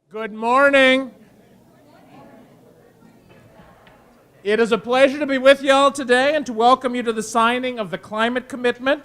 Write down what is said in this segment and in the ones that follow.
Good morning. It is a pleasure to be with you all today and to welcome you to the signing of the Climate Commitment,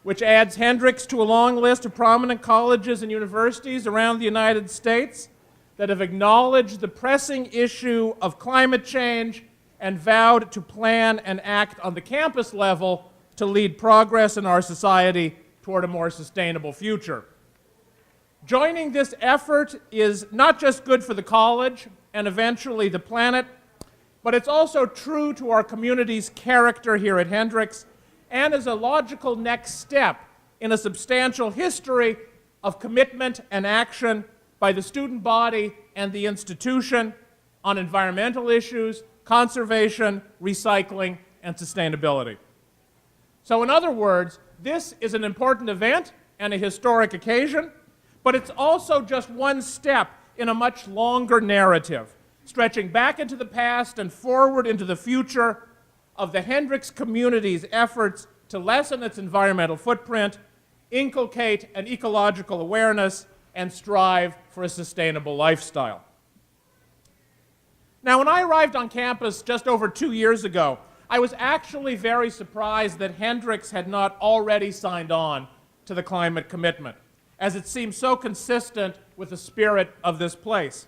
which adds Hendrix to a long list of prominent colleges and universities around the United States that have acknowledged the pressing issue of climate change and vowed to plan and act on the campus level to lead progress in our society toward a more sustainable future. Joining this effort is not just good for the college and eventually the planet, but it's also true to our community's character here at Hendrix and is a logical next step in a substantial history of commitment and action by the student body and the institution on environmental issues, conservation, recycling, and sustainability. So in other words, this is an important event and a historic occasion, but it's also just one step in a much longer narrative, stretching back into the past and forward into the future of the Hendrix community's efforts to lessen its environmental footprint, inculcate an ecological awareness, and strive for a sustainable lifestyle. Now, when I arrived on campus just over 2 years ago, I was actually very surprised that Hendrix had not already signed on to the climate commitment, as it seemed so consistent with the spirit of this place.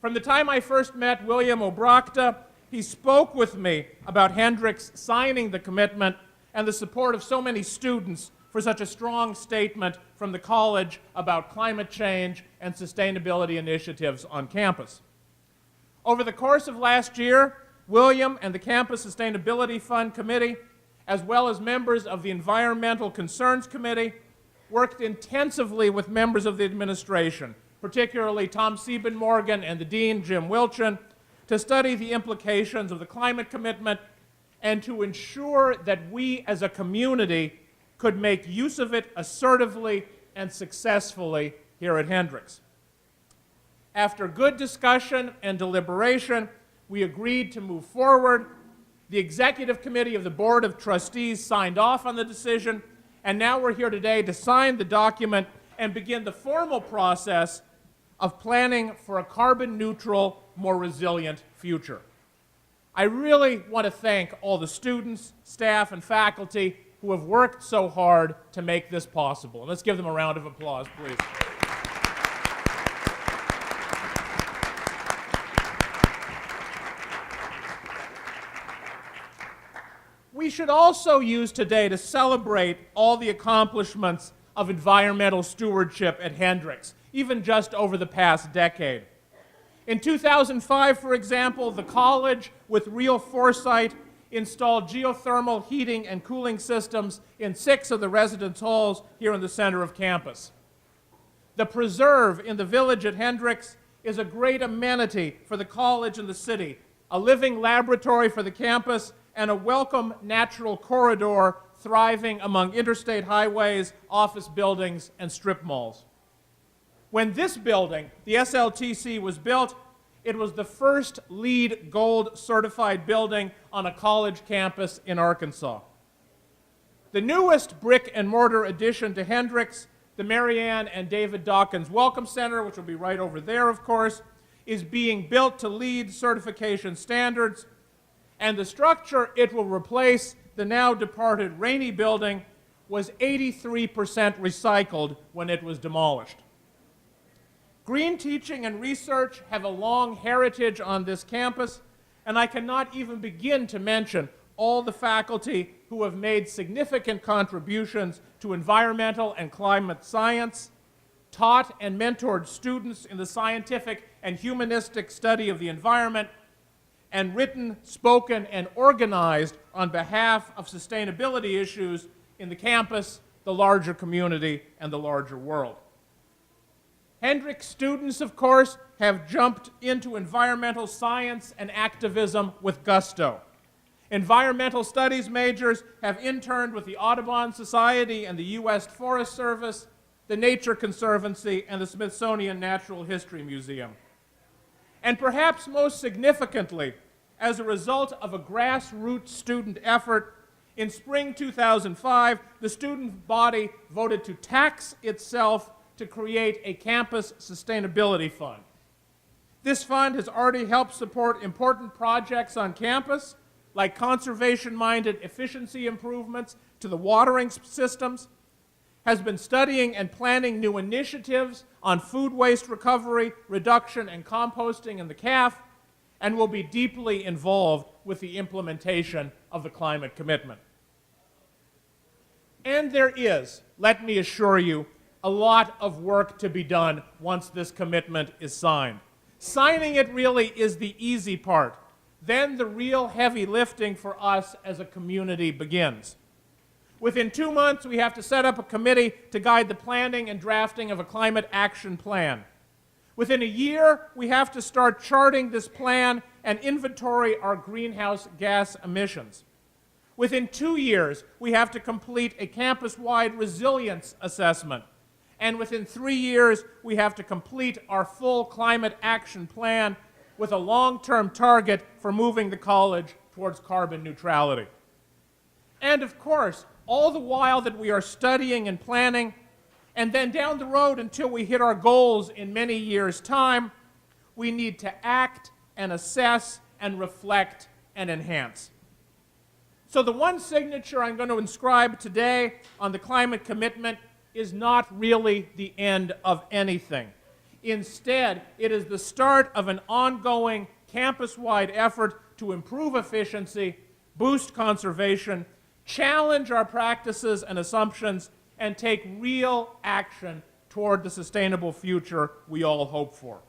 From the time I first met William Obrachta, he spoke with me about Hendrix signing the commitment and the support of so many students for such a strong statement from the college about climate change and sustainability initiatives on campus. Over the course of last year, William and the Campus Sustainability Fund Committee, as well as members of the Environmental Concerns Committee, worked intensively with members of the administration, particularly Tom Siebenmorgen and the Dean, Jim Wilchin, to study the implications of the climate commitment and to ensure that we as a community could make use of it assertively and successfully here at Hendrix. After good discussion and deliberation, we agreed to move forward. The Executive Committee of the Board of Trustees signed off on the decision, and now we're here today to sign the document and begin the formal process of planning for a carbon-neutral, more resilient future. I really want to thank all the students, staff, and faculty who have worked so hard to make this possible. And let's give them a round of applause, please. We should also use today to celebrate all the accomplishments of environmental stewardship at Hendrix, even just over the past decade. In 2005, for example, the college, with real foresight, installed geothermal heating and cooling systems in 6 of the residence halls here in the center of campus. The preserve in the village at Hendrix is a great amenity for the college and the city, a living laboratory for the campus, and a welcome natural corridor thriving among interstate highways, office buildings, and strip malls. When this building, the SLTC, was built, it was the first LEED Gold certified building on a college campus in Arkansas. The newest brick and mortar addition to Hendrix, the Marianne and David Dawkins Welcome Center, which will be right over there, of course, is being built to LEED certification standards, and the structure it will replace, the now departed Rainey building, was 83% recycled when it was demolished. Green teaching and research have a long heritage on this campus, and I cannot even begin to mention all the faculty who have made significant contributions to environmental and climate science, taught and mentored students in the scientific and humanistic study of the environment, and written, spoken, and organized on behalf of sustainability issues in the campus, the larger community, and the larger world. Hendrix students, of course, have jumped into environmental science and activism with gusto. Environmental studies majors have interned with the Audubon Society and the U.S. Forest Service, the Nature Conservancy, and the Smithsonian Natural History Museum. And perhaps most significantly, as a result of a grassroots student effort, in spring 2005, the student body voted to tax itself to create a campus sustainability fund. This fund has already helped support important projects on campus, like conservation-minded efficiency improvements to the watering systems, has been studying and planning new initiatives on food waste recovery, reduction, and composting in the CAF, and will be deeply involved with the implementation of the climate commitment. And there is, let me assure you, a lot of work to be done once this commitment is signed. Signing it really is the easy part. Then the real heavy lifting for us as a community begins. Within 2 months, we have to set up a committee to guide the planning and drafting of a climate action plan. Within a year, we have to start charting this plan and inventory our greenhouse gas emissions. Within 2 years, we have to complete a campus-wide resilience assessment. And within 3 years, we have to complete our full climate action plan with a long-term target for moving the college towards carbon neutrality. And of course, all the while that we are studying and planning, and then down the road until we hit our goals in many years' time, we need to act and assess and reflect and enhance. So the one signature I'm going to inscribe today on the climate commitment is not really the end of anything. Instead, it is the start of an ongoing campus-wide effort to improve efficiency, boost conservation, challenge our practices and assumptions, and take real action toward the sustainable future we all hope for.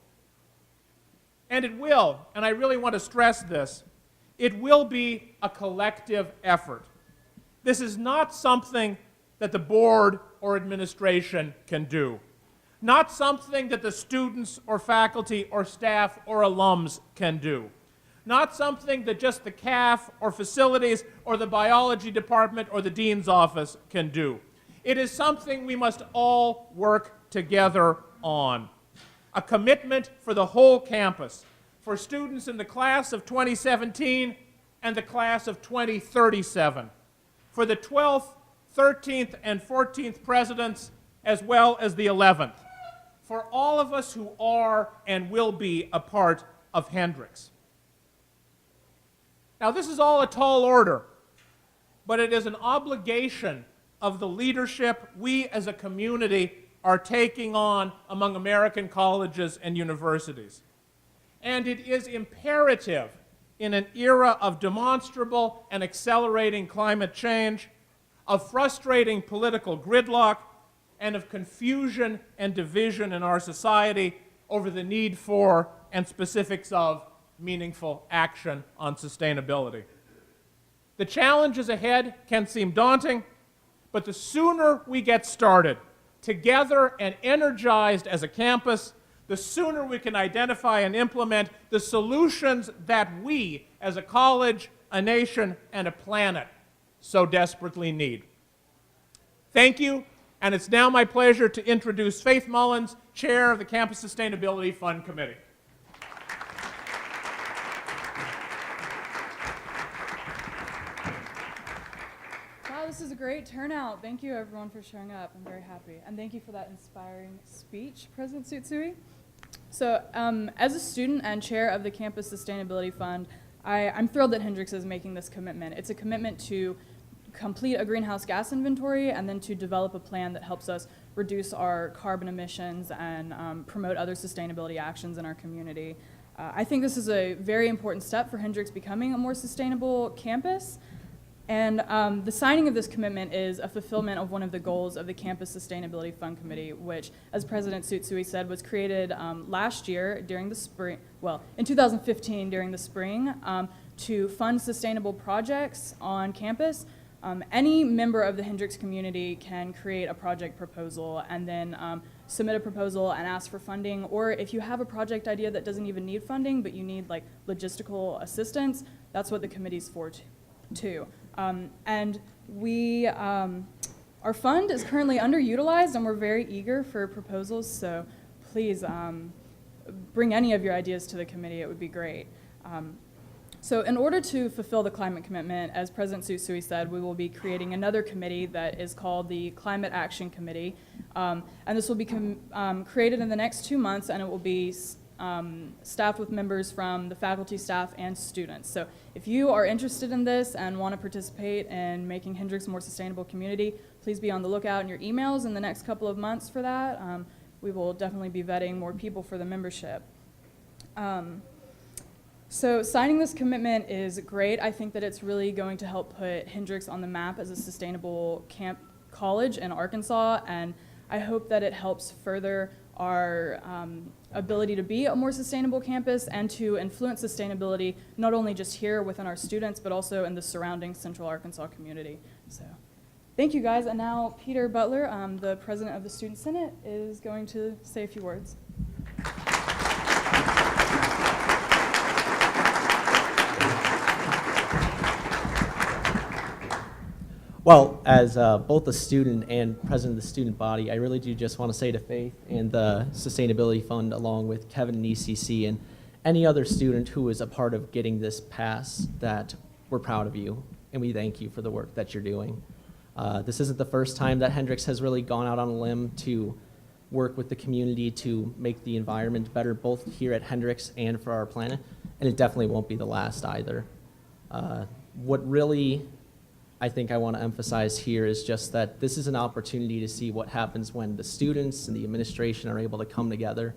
And it will, and I really want to stress this, it will be a collective effort. This is not something that the board or administration can do. Not something that the students or faculty or staff or alums can do. Not something that just the CAF or facilities or the biology department or the dean's office can do. It is something we must all work together on. A commitment for the whole campus, for students in the class of 2017 and the class of 2037, for the 12th, 13th, and 14th presidents, as well as the 11th, for all of us who are and will be a part of Hendrix. Now, this is all a tall order, but it is an obligation of the leadership we as a community are taking on among American colleges and universities. And it is imperative in an era of demonstrable and accelerating climate change, of frustrating political gridlock, and of confusion and division in our society over the need for and specifics of meaningful action on sustainability. The challenges ahead can seem daunting, but the sooner we get started, together and energized as a campus, the sooner we can identify and implement the solutions that we, as a college, a nation, and a planet, so desperately need. Thank you, and it's now my pleasure to introduce Faith Mullins, Chair of the Campus Sustainability Fund Committee. Wow, this is a great turnout. Thank you, everyone, for showing up. I'm very happy. And thank you for that inspiring speech, President Tsutsui. So, as a student and chair of the Campus Sustainability Fund, I'm thrilled that Hendrix is making this commitment. It's a commitment to complete a greenhouse gas inventory and then to develop a plan that helps us reduce our carbon emissions and promote other sustainability actions in our community. I think this is a very important step for Hendrix becoming a more sustainable campus. And the signing of this commitment is a fulfillment of one of the goals of the Campus Sustainability Fund Committee, which, as President Tsutsui said, was created last year during the spring, well, in 2015 during the spring, to fund sustainable projects on campus. Any member of the Hendrix community can create a project proposal and then submit a proposal and ask for funding, or if you have a project idea that doesn't even need funding, but you need like logistical assistance, that's what the committee's for too. And we, our fund is currently underutilized and we're very eager for proposals, so please bring any of your ideas to the committee, it would be great. So in order to fulfill the climate commitment, as President Tsutsui said, we will be creating another committee that is called the Climate Action Committee. And this will be created in the next 2 months, and it will be staffed with members from the faculty, staff, and students. So if you are interested in this and want to participate in making Hendrix a more sustainable community, please be on the lookout in your emails in the next couple of months for that. We will definitely be vetting more people for the membership. So signing this commitment is great. I think that it's really going to help put Hendrix on the map as a sustainable college in Arkansas, and I hope that it helps further our ability to be a more sustainable campus and to influence sustainability not only just here within our students, but also in the surrounding Central Arkansas community. So thank you guys, and now Peter Butler, the president of the Student Senate, is going to say a few words. Well, as both a student and president of the student body, I really do just want to say to Faith and the Sustainability Fund, along with Kevin and ECC and any other student who is a part of getting this passed, that we're proud of you and we thank you for the work that you're doing. This isn't the first time that Hendrix has really gone out on a limb to work with the community to make the environment better, both here at Hendrix and for our planet, and it definitely won't be the last either. What really I think I want to emphasize here is just that this is an opportunity to see what happens when the students and the administration are able to come together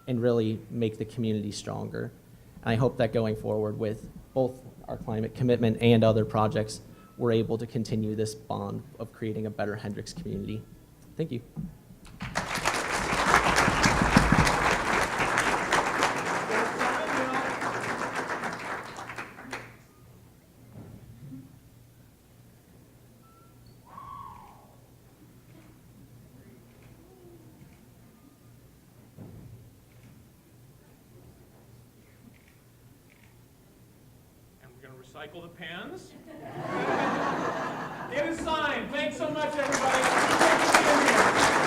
and really make the community stronger. And I hope that going forward with both our climate commitment and other projects, we're able to continue this bond of creating a better Hendrix community. Thank you. Recycle the pens. It is signed. Thanks so much, everybody. Thanks for being here.